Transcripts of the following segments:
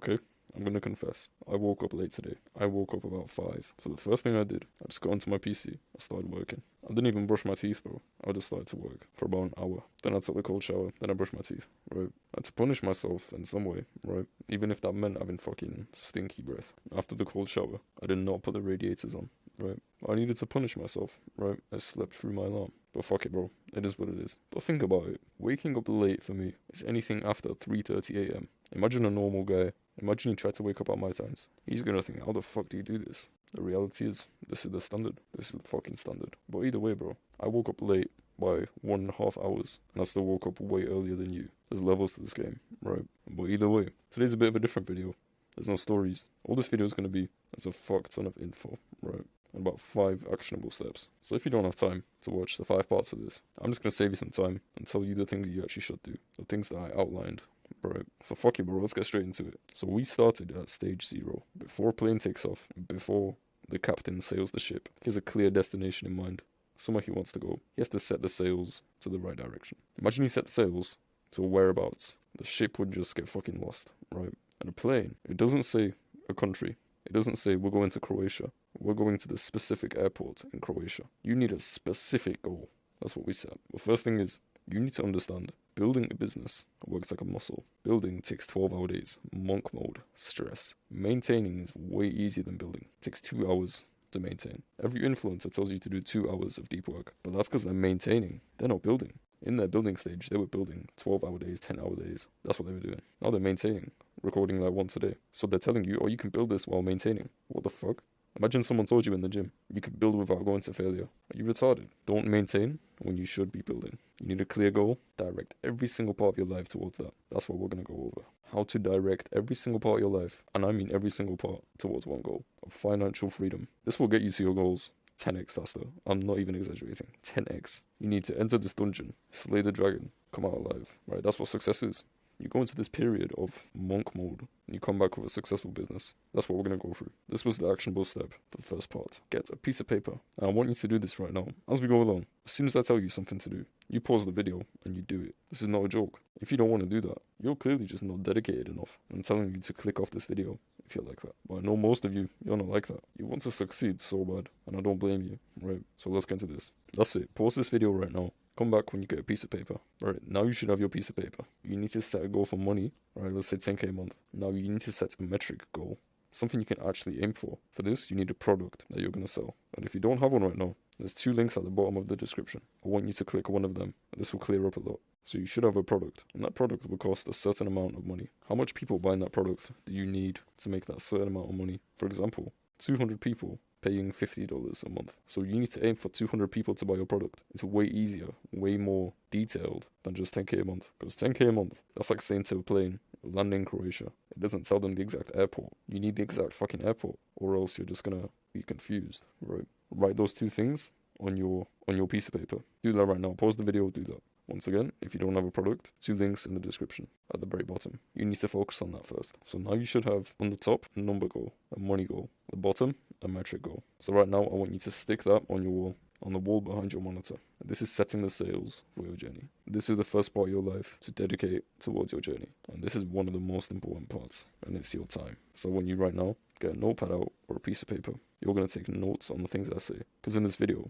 okay? I'm gonna confess. I woke up late today. I woke up about 5. So the first thing I did, I just got onto my PC. I started working. I didn't even brush my teeth, bro. I just started to work for about an hour. Then I took the cold shower. Then I brushed my teeth, right? I had to punish myself in some way, right? Even if that meant having fucking stinky breath. After the cold shower, I did not put the radiators on, right? I needed to punish myself, right? I slept through my alarm. But fuck it, bro. It is what it is. But think about it. Waking up late for me is anything after 3:30 a.m. Imagine a normal guy. Imagine he tried to wake up at my times. He's gonna think, how the fuck do you do this? The reality is, this is the standard. This is the fucking standard. But either way, bro. I woke up late by 1.5 hours, and I still woke up way earlier than you. There's levels to this game, right? But either way, today's a bit of a different video. There's no stories. All this video is gonna be is a fuck ton of info, right? And about 5 actionable steps. So if you don't have time to watch the 5 parts of this, I'm just gonna save you some time and tell you the things you actually should do. The things that I outlined. Right, so fuck you, bro, let's get straight into it. So we started at stage 0. Before a plane takes off, before the captain sails the ship, he has a clear destination in mind, somewhere he wants to go. He has to set the sails to the right direction. Imagine he set the sails to a whereabouts. The ship would just get fucking lost, right? And a plane, it doesn't say a country. It doesn't say we're going to Croatia. We're going to the specific airport in Croatia. You need a specific goal. That's what we said. The first thing is, you need to understand, building a business works like a muscle. Building takes 12-hour days, monk mode, stress. Maintaining is way easier than building. It takes 2 hours to maintain. Every influencer tells you to do 2 hours of deep work, but that's because they're maintaining. They're not building. In their building stage, they were building 12-hour days, 10-hour days. That's what they were doing. Now they're maintaining, recording like once a day. So they're telling you, oh, you can build this while maintaining. What the fuck? Imagine someone told you in the gym, you can build without going to failure. Are you retarded? Don't maintain when you should be building. You need a clear goal. Direct every single part of your life towards that. That's what we're going to go over. How to direct every single part of your life, and I mean every single part, towards one goal of financial freedom. This will get you to your goals 10x faster. I'm not even exaggerating. 10x. You need to enter this dungeon, slay the dragon, come out alive. Right? That's what success is. You go into this period of monk mode and you come back with a successful business. That's what we're going to go through. This was the actionable step for the first part. Get a piece of paper. And I want you to do this right now. As we go along, as soon as I tell you something to do, you pause the video and you do it. This is not a joke. If you don't want to do that, you're clearly just not dedicated enough. I'm telling you to click off this video if you're like that. But I know most of you, you're not like that. You want to succeed so bad, and I don't blame you, right? So let's get into this. That's it. Pause this video right now. Come back when you get a piece of paper. Right, now you should have your piece of paper. You need to set a goal for money. Right, let's say 10k a month. Now you need to set a metric goal. Something you can actually aim for. For this, you need a product that you're going to sell. And if you don't have one right now, there's 2 links at the bottom of the description. I want you to click one of them. And this will clear up a lot. So you should have a product. And that product will cost a certain amount of money. How much people buying that product do you need to make that certain amount of money? For example, 200 people paying $50 a month. So you need to aim for 200 people to buy your product. It's way easier, way more detailed than just 10k a month. Because 10k a month, that's like saying to a plane, land in Croatia. It doesn't tell them the exact airport. You need the exact fucking airport, or else you're just gonna be confused, right? Write those 2 things on your piece of paper. Do that right now. Pause the video, do that. Once again, if you don't have a product, 2 links in the description at the very bottom. You need to focus on that first. So now you should have on the top a number goal, a money goal. The bottom, a metric goal. So right now, I want you to stick that on your wall, on the wall behind your monitor. This is setting the sails for your journey. This is the first part of your life to dedicate towards your journey. And this is one of the most important parts, and it's your time. So when you right now, get a notepad out or a piece of paper, you're going to take notes on the things I say. Because in this video,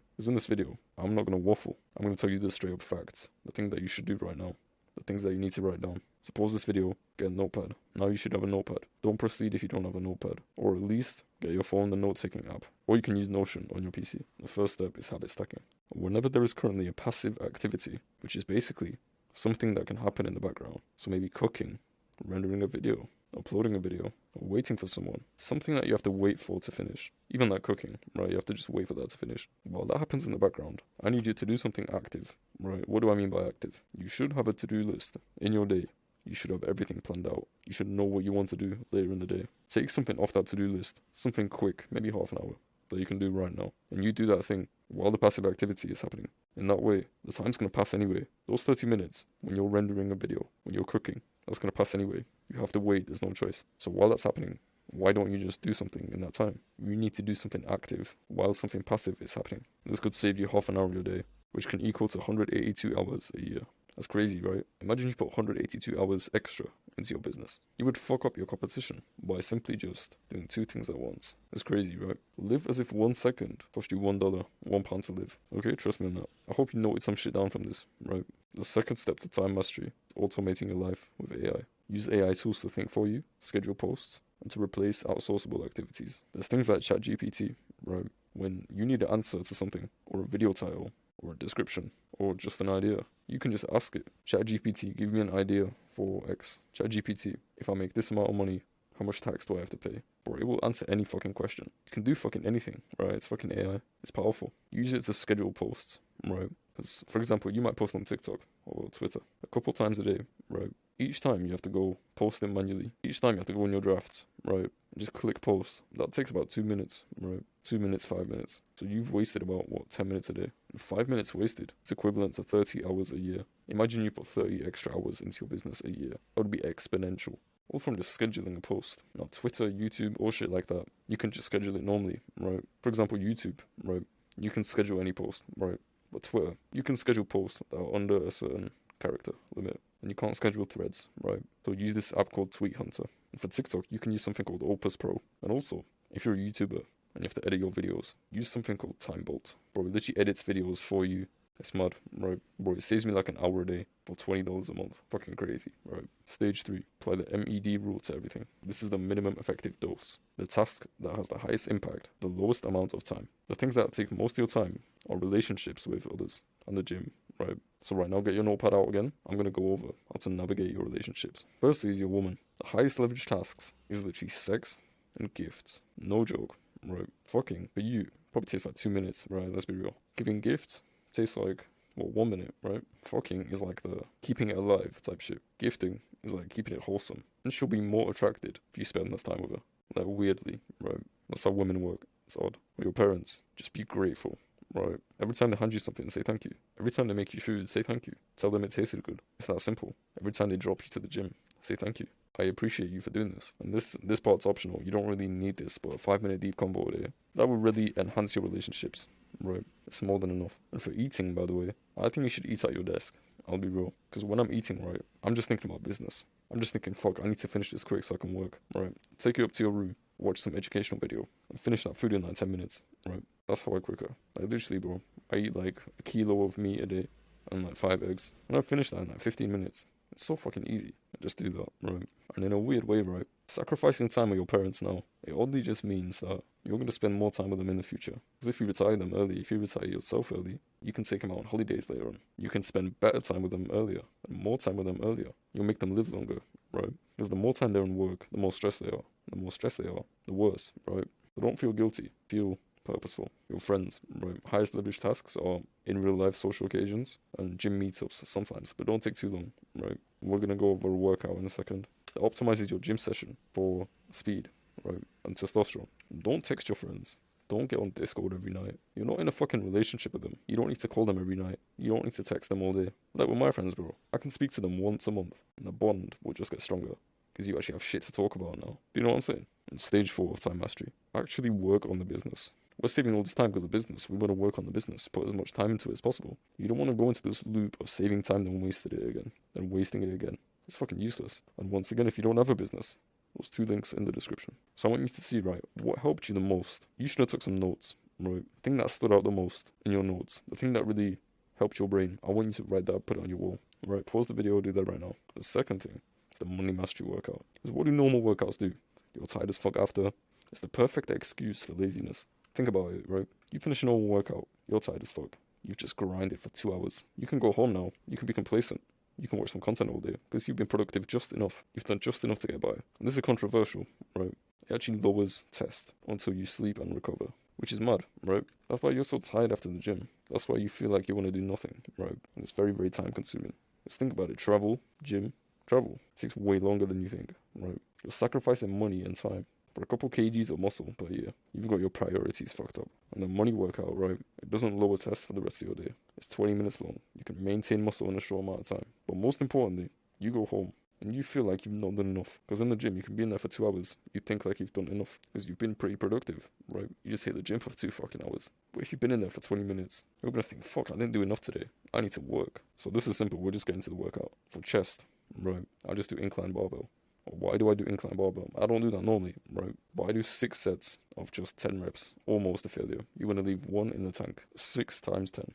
I'm not going to waffle. I'm going to tell you the straight up facts. The thing that you should do right now. The things that you need to write down. So pause this video, get a notepad. Now you should have a notepad. Don't proceed if you don't have a notepad. Or at least get your phone, the note-taking app. Or you can use Notion on your PC. The first step is habit stacking. Whenever there is currently a passive activity, which is basically something that can happen in the background. So maybe cooking, rendering a video, uploading a video, or waiting for someone. Something that you have to wait for to finish. Even like cooking, right? You have to just wait for that to finish. While that happens in the background, I need you to do something active, right? What do I mean by active? You should have a to-do list in your day. You should have everything planned out. You should know what you want to do later in the day. Take something off that to-do list. Something quick, maybe half an hour, that you can do right now. And you do that thing while the passive activity is happening. In that way, the time's going to pass anyway. Those 30 minutes, when you're rendering a video, when you're cooking, that's going to pass anyway. You have to wait, there's no choice. So while that's happening, why don't you just do something in that time? You need to do something active while something passive is happening. This could save you half an hour of your day, which can equal to 182 hours a year. That's crazy, right? Imagine you put 182 hours extra into your business. You would fuck up your competition by simply just doing 2 things at once. It's crazy, right? Live as if 1 second cost you $1, £1 to live. Okay, trust me on that. I hope you noted some shit down from this, right? The second step to time mastery is automating your life with AI. Use AI tools to think for you, schedule posts, and to replace outsourceable activities. There's things like ChatGPT, right? When you need an answer to something, or a video title, or a description, or just an idea, you can just ask it. ChatGPT, give me an idea for X. ChatGPT, if I make this amount of money, how much tax do I have to pay? Bro, it will answer any fucking question. You can do fucking anything, right? It's fucking AI. It's powerful. Use it to schedule posts, right? Because, for example, you might post on TikTok or Twitter a couple times a day, right? Each time you have to go post them manually. Each time you have to go in your drafts, right? Just click post. That takes about 2 minutes, right? 2 minutes, 5 minutes. So you've wasted about, 10 minutes a day? 5 minutes wasted. It's equivalent to 30 hours a year. Imagine you put 30 extra hours into your business a year. That would be exponential. All from just scheduling a post. Now, Twitter, YouTube, or shit like that, you can just schedule it normally, right? For example, YouTube, right? You can schedule any post, right? But Twitter, you can schedule posts that are under a certain character limit, and you can't schedule threads, right? So use this app called Tweet Hunter. And for TikTok, you can use something called Opus Pro. And also, if you're a YouTuber and you have to edit your videos, use something called Time Bolt. Bro, it literally edits videos for you. It's mad, right? Bro, it saves me like an hour a day for $20 a month. Fucking crazy, right? Stage 3, apply the MED rule to everything. This is the minimum effective dose. The task that has the highest impact, the lowest amount of time. The things that take most of your time are relationships with others and the gym, right? So right now, get your notepad out again. I'm going to go over how to navigate your relationships. Firstly is your woman. The highest leverage tasks is literally sex and gifts. No joke, right? Fucking, for you, probably takes like 2 minutes, right? Let's be real. Giving gifts takes like, 1 minute, right? Fucking is like the keeping it alive type shit. Gifting is like keeping it wholesome. And she'll be more attracted if you spend less time with her. Like, weirdly, right? That's how women work. It's odd. With your parents, just be grateful, right? Every time they hand you something, say thank you. Every time they make you food, say thank you. Tell them it tasted good. It's that simple. Every time they drop you to the gym, say thank you. I appreciate you for doing this. And this part's optional. You don't really need this, but a 5-minute deep combo there, that will really enhance your relationships, right? It's more than enough. And for eating, by the way, I think you should eat at your desk. I'll be real. Because when I'm eating, right, I'm just thinking about business. I'm just thinking, fuck, I need to finish this quick so I can work, right? Take you up to your room, watch some educational video, and finish that food in like 10 minutes, right? That's how I quicker. Like, literally, bro, I eat like a kilo of meat a day and like 5 eggs. And I finish that in like 15 minutes. It's so fucking easy. Just do that, right? And in a weird way, right, sacrificing time with your parents now, it only just means that you're going to spend more time with them in the future. Because if you retire them early, if you retire yourself early, you can take them out on holidays later on. You can spend better time with them earlier, and more time with them earlier. You'll make them live longer, right? Because the more time they're in work, the more stressed they are. The more stressed they are, the worse, right? So don't feel guilty. Feel purposeful. Your friends, right? Highest leverage tasks are in real life social occasions and gym meetups sometimes, but don't take too long, right? We're gonna go over a workout in a second. It optimizes your gym session for speed, right? And testosterone. Don't text your friends. Don't get on Discord every night. You're not in a fucking relationship with them. You don't need to call them every night. You don't need to text them all day. Like with my friends, bro. I can speak to them once a month, and the bond will just get stronger. Because you actually have shit to talk about now. Do you know what I'm saying? And stage 4 of time mastery. Actually work on the business. We're saving all this time because of business. We want to work on the business, put as much time into it as possible. You don't want to go into this loop of saving time then wasting it again. Then wasting it again. It's fucking useless. And once again, if you don't have a business, those 2 links in the description. So I want you to see, right, what helped you the most. You should have took some notes, right? The thing that stood out the most in your notes. The thing that really helped your brain. I want you to write that, put it on your wall. Right, pause the video, do that right now. The second thing is the money mastery workout. Because what do normal workouts do? You're tired as fuck after. It's the perfect excuse for laziness. Think about it, right? You finish a normal workout, you're tired as fuck. You've just grinded for 2 hours. You can go home now. You can be complacent. You can watch some content all day because you've been productive just enough. You've done just enough to get by. And this is controversial, right? It actually lowers test until you sleep and recover, which is mad, right? That's why you're so tired after the gym. That's why you feel like you want to do nothing, right? And it's very, very time consuming. Let's think about it. Travel, gym, travel. It takes way longer than you think, right? You're sacrificing money and time for a couple kgs of muscle per year. You've got your priorities fucked up. And the money workout, right, it doesn't lower test for the rest of your day. It's 20 minutes long. You can maintain muscle in a short amount of time. But most importantly, you go home and you feel like you've not done enough. Because in the gym, you can be in there for 2 hours. You think like you've done enough because you've been pretty productive, right? You just hit the gym for 2 fucking hours. But if you've been in there for 20 minutes, you're going to think, fuck, I didn't do enough today. I need to work. So this is simple. We're just getting to the workout. For chest, right? I just do incline barbell. Why do I do incline barbell? I don't do that normally, right? But I do 6 sets of just 10 reps, almost a failure. You want to leave 1 in the tank, 6 times 10,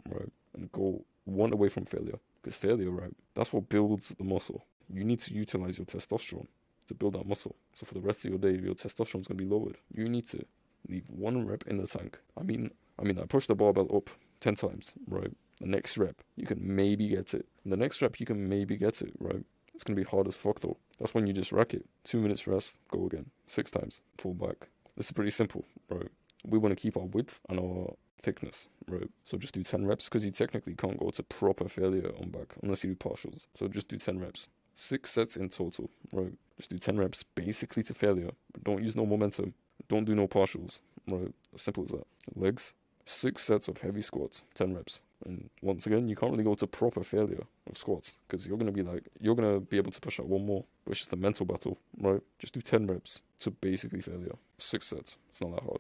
right? And go 1 away from failure. Because failure, right? That's what builds the muscle. You need to utilize your testosterone to build that muscle. So for the rest of your day, your testosterone is going to be lowered. You need to leave 1 rep in the tank. I mean, I push the barbell up 10 times, right? The next rep, you can maybe get it. And the next rep, you can maybe get it, right? It's going to be hard as fuck though. That's when you just rack it. 2 minutes rest, go again. 6 times, fall back. This is pretty simple, right? We want to keep our width and our thickness, right? So just do 10 reps because you technically can't go to proper failure on back unless you do partials. So just do 10 reps. 6 sets in total, right? Just do 10 reps basically to failure. But don't use no momentum. Don't do no partials, right? As simple as that. Legs, 6 sets of heavy squats, 10 reps. And once again, you can't really go to proper failure of squats because you're going to be able to push out 1 more, but it's just a mental battle, right? Just do 10 reps to basically failure. 6 sets. It's not that hard.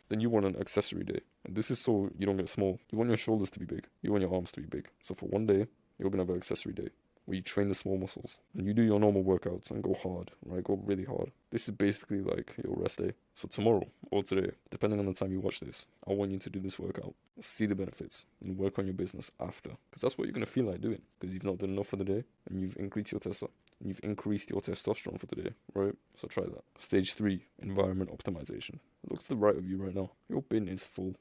Then you want an accessory day. And this is so you don't get small. You want your shoulders to be big. You want your arms to be big. So for 1 day, you're going to have an accessory day where you train the small muscles. And you do your normal workouts and go hard, right? Go really hard. This is basically like your rest day. So tomorrow or today, depending on the time you watch this, I want you to do this workout. See the benefits and work on your business after. Because that's what you're going to feel like doing. Because you've not done enough for the day and you've increased your testosterone for the day, right? So try that. Stage 3, environment optimization. Look to the right of you right now. Your bin is full.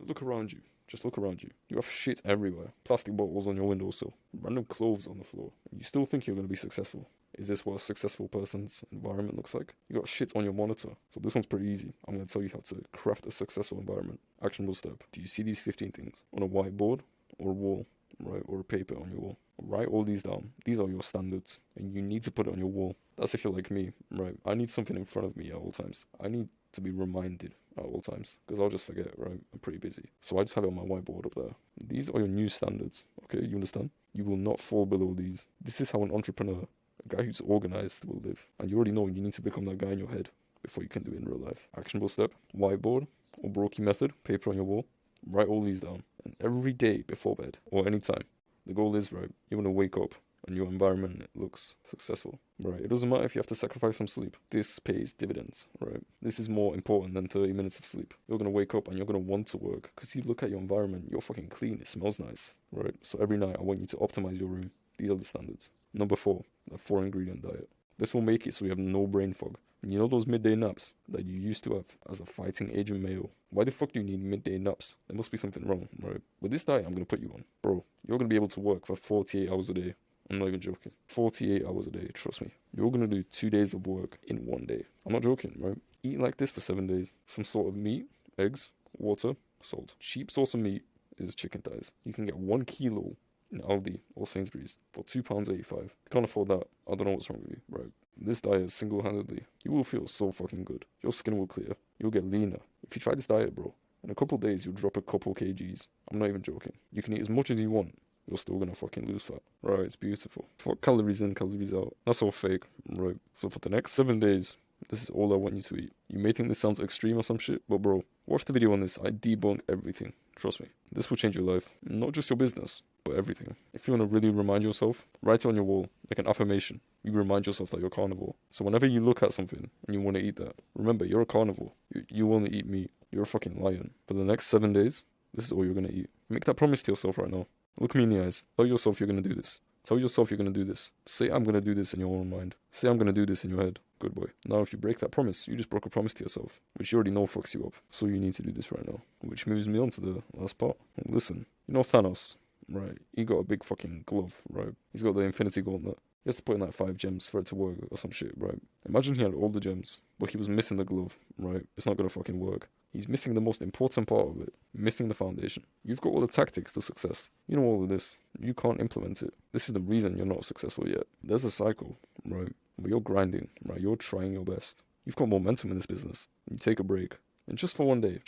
Look around you. Just look around you. You have shit everywhere. Plastic bottles on your windowsill. Random clothes on the floor. You still think you're going to be successful. Is this what a successful person's environment looks like? You got shit on your monitor. So this one's pretty easy. I'm going to tell you how to craft a successful environment. Actionable step. Do you see these 15 things on a whiteboard or a wall, right? Or a paper on your wall? Write all these down. These are your standards. And you need to put it on your wall. That's if you're like me, right? I need something in front of me at all times. I need to be reminded at all times because I'll just forget, right? I'm pretty busy. So I just have it on my whiteboard up there. These are your new standards, okay? You understand? You will not fall below these. This is how an entrepreneur, a guy who's organized, will live. And you already know you need to become that guy in your head before you can do it in real life. Actionable step, whiteboard or Brokey method, paper on your wall. Write all these down. And every day before bed or any time, the goal is, right, you want to wake up and your environment looks successful, right? It doesn't matter if you have to sacrifice some sleep. This pays dividends, right? This is more important than 30 minutes of sleep. You're going to wake up and you're going to want to work because you look at your environment, you're fucking clean, it smells nice, right? So every night I want you to optimize your room. These are the standards. Number 4, the 4-ingredient diet. This will make it so you have no brain fog. And you know those midday naps that you used to have as a fighting agent male? Why the fuck do you need midday naps? There must be something wrong, right? With this diet I'm going to put you on, bro, you're going to be able to work for 48 hours a day. I'm not even joking. 48 hours a day, trust me. You're going to do 2 days of work in 1 day. I'm not joking, right? Eat like this for 7 days. Some sort of meat, eggs, water, salt. Cheap source of meat is chicken thighs. You can get 1 kilo in Aldi or Sainsbury's for £2.85. You can't afford that. I don't know what's wrong with you, right? This diet single-handedly, you will feel so fucking good. Your skin will clear. You'll get leaner. If you try this diet, bro, in a couple days you'll drop a couple kgs. I'm not even joking. You can eat as much as you want. You're still gonna fucking lose fat. Right, it's beautiful. Fuck calories in, calories out. That's all fake, right? So for the next 7 days, this is all I want you to eat. You may think this sounds extreme or some shit, but bro, watch the video on this. I debunk everything. Trust me. This will change your life. Not just your business, but everything. If you want to really remind yourself, write it on your wall, like an affirmation. You remind yourself that you're a carnivore. So whenever you look at something and you want to eat that, remember, you're a carnivore. You only eat meat. You're a fucking lion. For the next 7 days, this is all you're gonna eat. Make that promise to yourself right now. Look me in the eyes. Tell yourself you're going to do this. Tell yourself you're going to do this. Say, I'm going to do this in your own mind. Say, I'm going to do this in your head. Good boy. Now, if you break that promise, you just broke a promise to yourself, which you already know fucks you up. So you need to do this right now. Which moves me on to the last part. Listen, you know Thanos, right? He got a big fucking glove, right? He's got the Infinity Gauntlet. He has to put in like 5 gems for it to work or some shit, right? Imagine he had all the gems, but he was missing the glove, right? It's not going to fucking work. He's missing the most important part of it, missing the foundation. You've got all the tactics to success. You know all of this. You can't implement it. This is the reason you're not successful yet. There's a cycle, right? But you're grinding, right? You're trying your best. You've got momentum in this business. You take a break. And just for one day,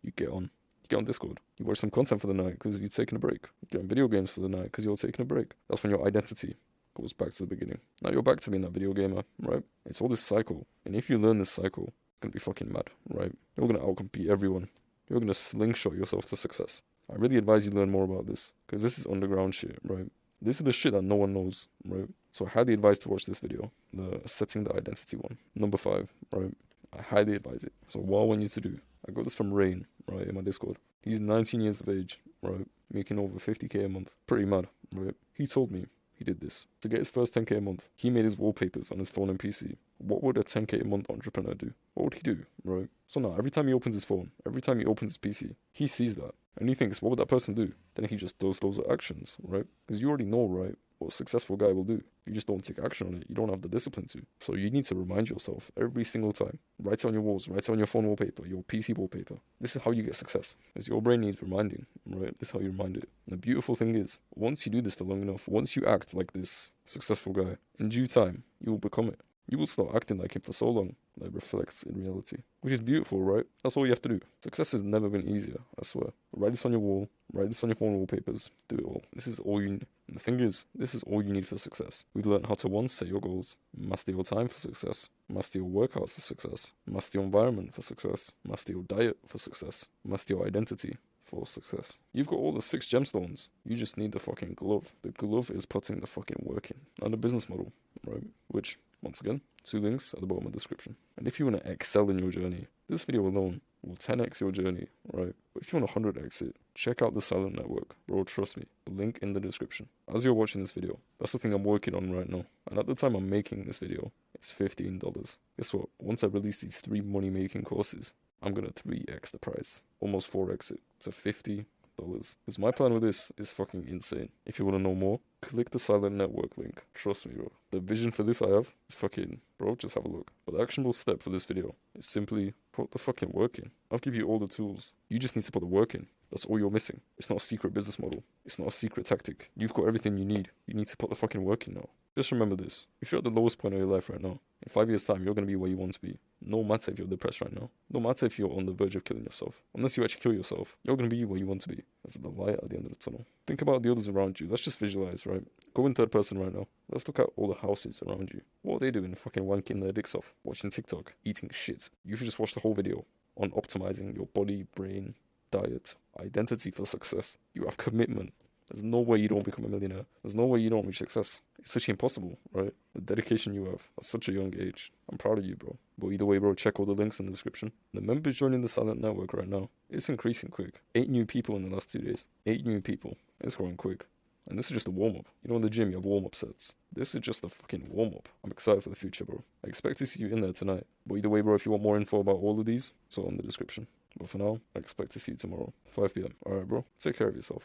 you get on. You get on Discord. You watch some content for the night because you're taking a break. You get on video games for the night because you're taking a break. That's when your identity goes back to the beginning. Now you're back to being that video gamer, right? It's all this cycle. And if you learn this cycle, gonna be fucking mad, right? You're gonna outcompete everyone. You're gonna slingshot yourself to success. I really advise you learn more about this because this is underground shit, right? This is the shit that no one knows, right? So I highly advise to watch this video, the setting the identity one. Number 5, right? I highly advise it. So what I want you to do, I got this from Rain, right, in my Discord. He's 19 years of age, right, making over 50k a month. Pretty mad, right? He told me he did this. To get his first 10k a month, he made his wallpapers on his phone and PC. What would a 10k a month entrepreneur do? What would he do, right? So now, every time he opens his phone, every time he opens his PC, he sees that. And he thinks, what would that person do? Then he just does those actions, right? Because you already know, right, what a successful guy will do. You just don't take action on it. You don't have the discipline to. So you need to remind yourself every single time. Write it on your walls, write it on your phone wallpaper, your PC wallpaper. This is how you get success. Because your brain needs reminding, right? This is how you remind it. And the beautiful thing is, once you do this for long enough, once you act like this successful guy, in due time, you will become it. You will start acting like him for so long that it reflects in reality. Which is beautiful, right? That's all you have to do. Success has never been easier, I swear. Write this on your wall, write this on your phone wallpapers, do it all. This is all you need. And the thing is, this is all you need for success. We've learned how to 1. Set your goals, master your time for success, master your workouts for success, master your environment for success, master your diet for success, master your identity for success. You've got all the 6 gemstones. You just need the fucking glove. The glove is putting the fucking work in. And the business model, right? Which, once again, 2 links at the bottom of the description. And if you want to excel in your journey, this video alone will 10x your journey, right? But if you want to 100x it, check out the Silent Network. Bro, trust me. The link in the description. As you're watching this video, that's the thing I'm working on right now. And at the time I'm making this video, it's $15. Guess what? Once I release these 3 money-making courses, I'm gonna 3x the price. Almost 4x it to $50. Because my plan with this is fucking insane. If you want to know more, click the Silent Network link. Trust me, bro. The vision for this I have is fucking, bro, just have a look. But the actionable step for this video is simply put the fucking work in. I'll give you all the tools. You just need to put the work in. That's all you're missing. It's not a secret business model. It's not a secret tactic. You've got everything you need. You need to put the fucking work in now. Just remember this. If you're at the lowest point of your life right now, in 5 years' time, you're going to be where you want to be. No matter if you're depressed right now. No matter if you're on the verge of killing yourself. Unless you actually kill yourself, you're going to be where you want to be. That's the light at the end of the tunnel. Think about the others around you. Let's just visualize, right? Go in 3rd person right now. Let's look at all the houses around you. What are they doing? Fucking wanking their dicks off. Watching TikTok. Eating shit. You should just watch the whole video on optimizing your body, brain, diet, identity for success. You have commitment. There's no way you don't become a millionaire. There's no way you don't reach success. It's such impossible, right? The dedication you have at such a young age. I'm proud of you, bro. But either way, bro, check all the links in the description. The members joining the Silent Network right now, it's increasing quick. 8 new people in the last 2 days. 8 new people. It's growing quick. And this is just a warm-up. You know, in the gym, you have warm-up sets. This is just a fucking warm-up. I'm excited for the future, bro. I expect to see you in there tonight. But either way, bro, if you want more info about all of these, it's all in the description. But for now, I expect to see you tomorrow, 5 p.m. Alright, bro. Take care of yourself.